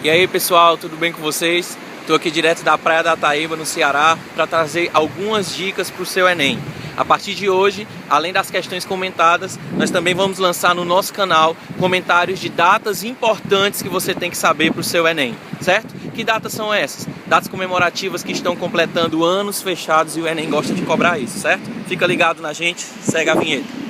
E aí pessoal, tudo bem com vocês? Estou aqui direto da Praia da Taíba, no Ceará, para trazer algumas dicas para o seu Enem. A partir de hoje, além das questões comentadas, nós também vamos lançar no nosso canal comentários de datas importantes que você tem que saber para o seu Enem, certo? Que datas são essas? Datas comemorativas que estão completando anos fechados e o Enem gosta de cobrar isso, certo? Fica ligado na gente, segue a vinheta.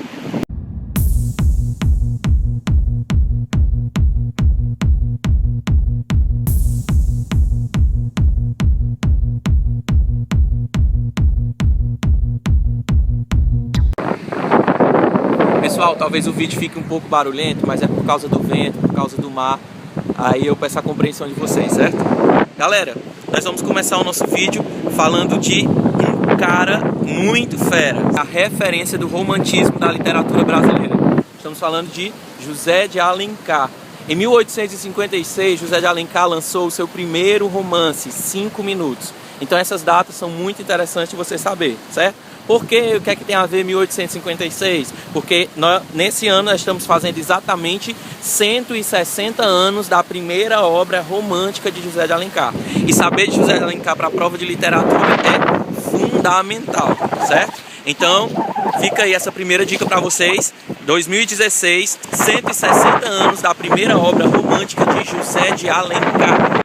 Pessoal, talvez o vídeo fique um pouco barulhento, mas é por causa do vento, por causa do mar. Aí eu peço a compreensão de vocês, certo? Galera, nós vamos começar o nosso vídeo falando de um cara muito fera, a referência do romantismo da literatura brasileira. Estamos falando de José de Alencar. Em 1856, José de Alencar lançou o seu primeiro romance, 5 minutos. Então essas datas são muito interessantes de você saber, certo? Por quê? O que é que tem a ver 1856? Porque nesse ano nós estamos fazendo exatamente 160 anos da primeira obra romântica de José de Alencar. E saber de José de Alencar para a prova de literatura é fundamental, certo? Então, fica aí essa primeira dica para vocês. 2016, 160 anos da primeira obra romântica de José de Alencar.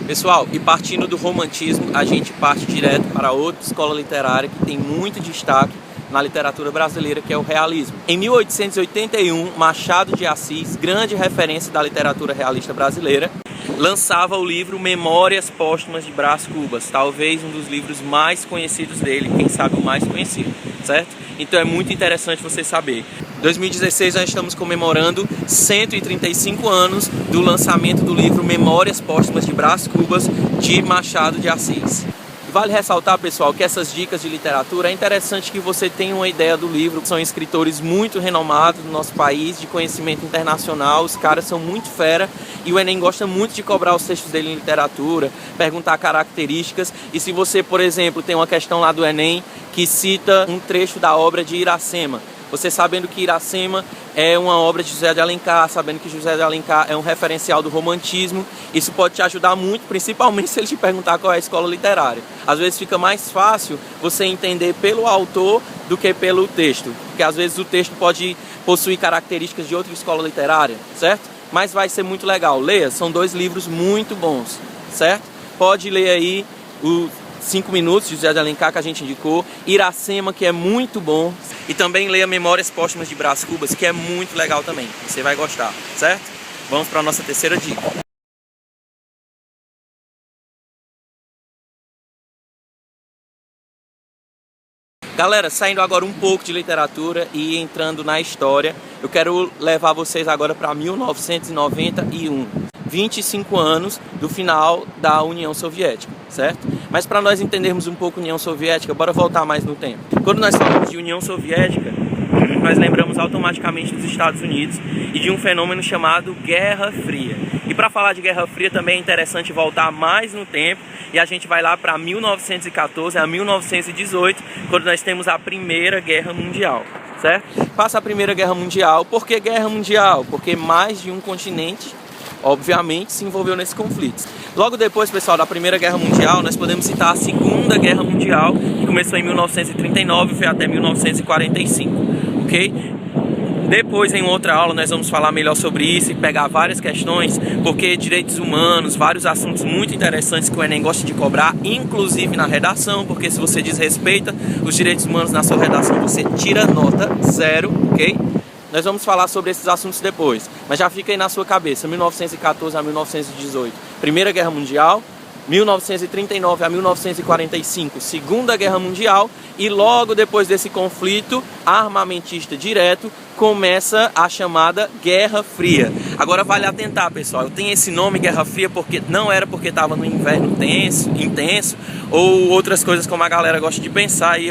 Pessoal, e partindo do romantismo, a gente parte direto para outra escola literária que tem muito destaque na literatura brasileira, que é o realismo. Em 1881, Machado de Assis, grande referência da literatura realista brasileira, lançava o livro Memórias Póstumas de Brás Cubas, talvez um dos livros mais conhecidos dele, quem sabe o mais conhecido, certo? Então é muito interessante você saber. 2016 nós estamos comemorando 135 anos do lançamento do livro Memórias Póstumas de Brás Cubas, de Machado de Assis. Vale ressaltar, pessoal, que essas dicas de literatura é interessante que você tenha uma ideia do livro. São escritores muito renomados no nosso país, de conhecimento internacional, os caras são muito fera e o Enem gosta muito de cobrar os textos dele em literatura, perguntar características. E se você, por exemplo, tem uma questão lá do Enem que cita um trecho da obra de Iracema, você sabendo que Iracema é uma obra de José de Alencar, sabendo que José de Alencar é um referencial do romantismo, isso pode te ajudar muito, principalmente se ele te perguntar qual é a escola literária. Às vezes fica mais fácil você entender pelo autor do que pelo texto, porque às vezes o texto pode possuir características de outra escola literária, certo? Mas vai ser muito legal. Leia, são 2 livros muito bons, certo? Pode ler aí o 5 minutos de José de Alencar que a gente indicou, Iracema, que é muito bom, e também leia Memórias Póstumas de Brás Cubas, que é muito legal também, você vai gostar, certo? Vamos para a nossa terceira dica. Galera, saindo agora um pouco de literatura e entrando na história, eu quero levar vocês agora para 1991. 25 anos do final da União Soviética, certo? Mas para nós entendermos um pouco a União Soviética, bora voltar mais no tempo. Quando nós falamos de União Soviética, nós lembramos automaticamente dos Estados Unidos e de um fenômeno chamado Guerra Fria. E para falar de Guerra Fria também é interessante voltar mais no tempo e a gente vai lá para 1914 a 1918, quando nós temos a Primeira Guerra Mundial, certo? Passa a Primeira Guerra Mundial. Por que Guerra Mundial? Porque mais de um continente, obviamente, se envolveu nesse conflito. Logo depois, pessoal, da Primeira Guerra Mundial, nós podemos citar a Segunda Guerra Mundial, que começou em 1939 e foi até 1945, ok? Depois, em outra aula, nós vamos falar melhor sobre isso e pegar várias questões, porque direitos humanos, vários assuntos muito interessantes que o Enem gosta de cobrar, inclusive na redação, porque se você desrespeita os direitos humanos na sua redação, você tira nota 0, ok? Nós vamos falar sobre esses assuntos depois, mas já fica aí na sua cabeça, 1914 a 1918, Primeira Guerra Mundial, 1939 a 1945, Segunda Guerra Mundial, e logo depois desse conflito armamentista direto, começa a chamada Guerra Fria. Agora vale atentar, pessoal, eu tenho esse nome Guerra Fria porque não era porque estava no inverno intenso, ou outras coisas como a galera gosta de pensar, e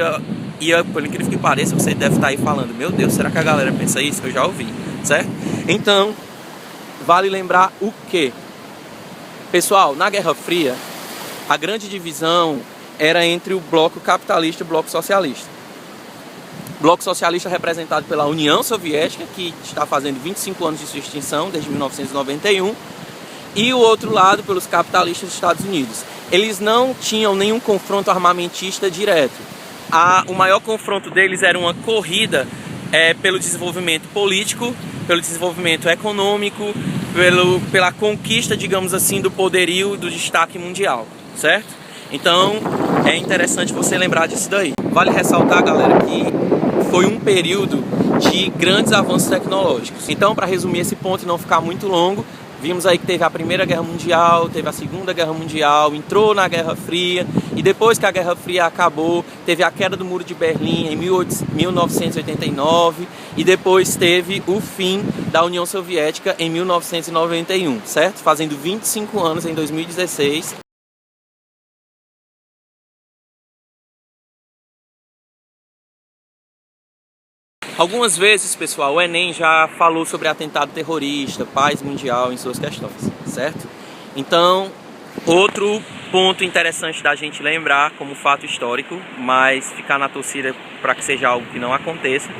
por incrível que pareça, você deve estar aí falando, meu Deus, será que a galera pensa isso? Eu já ouvi, certo? Então, vale lembrar o quê? Pessoal, na Guerra Fria, a grande divisão era entre o bloco capitalista e o bloco socialista. Bloco socialista representado pela União Soviética, que está fazendo 25 anos de sua extinção, desde 1991, e o outro lado pelos capitalistas dos Estados Unidos. Eles não tinham nenhum confronto armamentista direto. O maior confronto deles era uma corrida pelo desenvolvimento político, pelo desenvolvimento econômico, pela conquista, digamos assim, do poderio e do destaque mundial, certo? Então é interessante você lembrar disso daí. Vale ressaltar, galera, que foi um período de grandes avanços tecnológicos. Então, para resumir esse ponto e não ficar muito longo, vimos aí que teve a Primeira Guerra Mundial, teve a Segunda Guerra Mundial, entrou na Guerra Fria, e depois que a Guerra Fria acabou, teve a queda do Muro de Berlim em 1989, e depois teve o fim da União Soviética em 1991, certo? Fazendo 25 anos em 2016. Algumas vezes, pessoal, o Enem já falou sobre atentado terrorista, paz mundial em suas questões, certo? Então, outro ponto interessante da gente lembrar como fato histórico, mas ficar na torcida para que seja algo que não aconteça,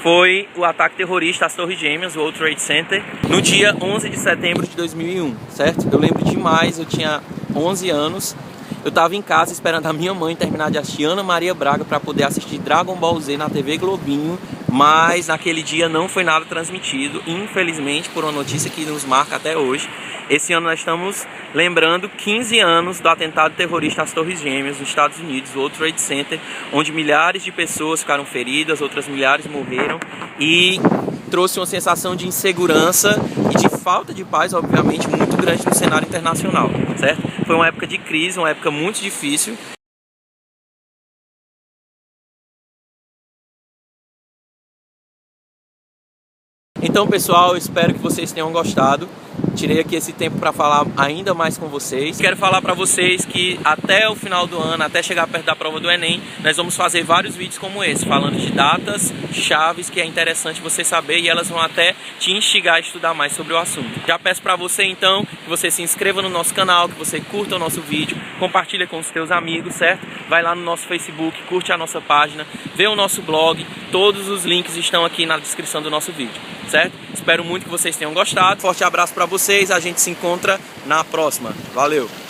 foi o ataque terrorista às Torres Gêmeas, o World Trade Center, no dia 11 de setembro de 2001, certo? Eu lembro demais, eu tinha 11 anos, eu estava em casa esperando a minha mãe terminar de assistir Ana Maria Braga para poder assistir Dragon Ball Z na TV Globinho, mas naquele dia não foi nada transmitido, infelizmente, por uma notícia que nos marca até hoje. Esse ano nós estamos lembrando 15 anos do atentado terrorista às Torres Gêmeas nos Estados Unidos, o World Trade Center, onde milhares de pessoas ficaram feridas, outras milhares morreram, e trouxe uma sensação de insegurança e de falta de paz, obviamente, muito grande no cenário internacional, certo? Foi uma época de crise, uma época muito difícil. Então, pessoal, eu espero que vocês tenham gostado. Tirei aqui esse tempo para falar ainda mais com vocês. Quero falar para vocês que até o final do ano, até chegar perto da prova do Enem, nós vamos fazer vários vídeos como esse, falando de datas, chaves, que é interessante você saber, e elas vão até te instigar a estudar mais sobre o assunto. Já peço para você, então, que você se inscreva no nosso canal, que você curta o nosso vídeo, compartilha com os seus amigos, certo? Vai lá no nosso Facebook, curte a nossa página, vê o nosso blog, todos os links estão aqui na descrição do nosso vídeo, certo? Espero muito que vocês tenham gostado. Forte abraço para vocês, a gente se encontra na próxima. Valeu!